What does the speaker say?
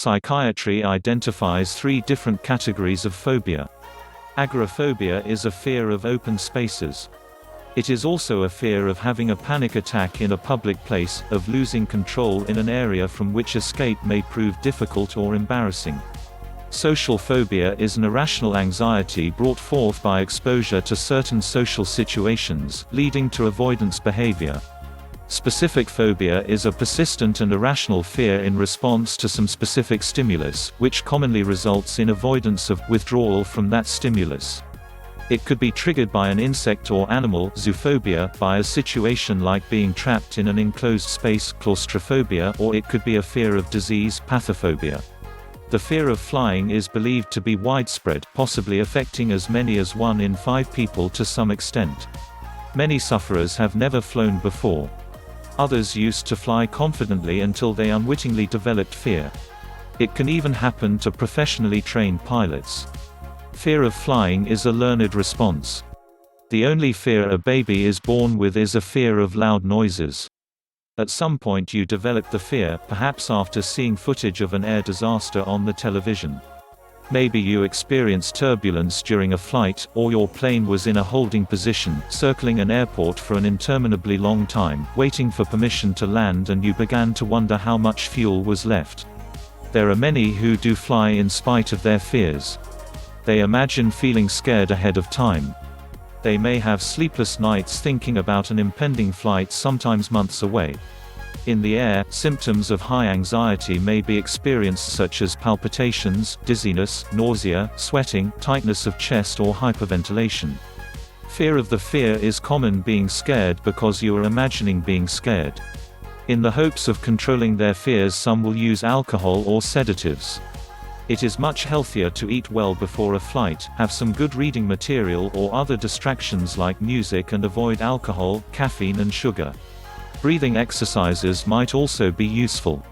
Psychiatry identifies 3 different categories of phobia. Agoraphobia is a fear of open spaces. It is also a fear of having a panic attack in a public place, of losing control in an area from which escape may prove difficult or embarrassing. Social phobia is an irrational anxiety brought forth by exposure to certain social situations, leading to avoidance behavior. Specific phobia is a persistent and irrational fear in response to some specific stimulus, which commonly results in avoidance of withdrawal from that stimulus. It could be triggered by an insect or animal, zoophobia, by a situation like being trapped in an enclosed space, claustrophobia, or it could be a fear of disease, pathophobia. The fear of flying is believed to be widespread, possibly affecting as many as 1 in 5 people to some extent. Many sufferers have never flown before. Others used to fly confidently until they unwittingly developed fear. It can even happen to professionally trained pilots. Fear of flying is a learned response. The only fear a baby is born with is a fear of loud noises. At some point you develop the fear, perhaps after seeing footage of an air disaster on the television. Maybe you experienced turbulence during a flight, or your plane was in a holding position, circling an airport for an interminably long time, waiting for permission to land, and you began to wonder how much fuel was left. There are many who do fly in spite of their fears. They imagine feeling scared ahead of time. They may have sleepless nights thinking about an impending flight, sometimes months away. In the air, symptoms of high anxiety may be experienced, such as palpitations, dizziness, nausea, sweating, tightness of chest, or hyperventilation. Fear of the fear is common, being scared because you are imagining being scared. In the hopes of controlling their fears, some will use alcohol or sedatives. It is much healthier to eat well before a flight, have some good reading material or other distractions like music, and avoid alcohol, caffeine and sugar. Breathing exercises might also be useful.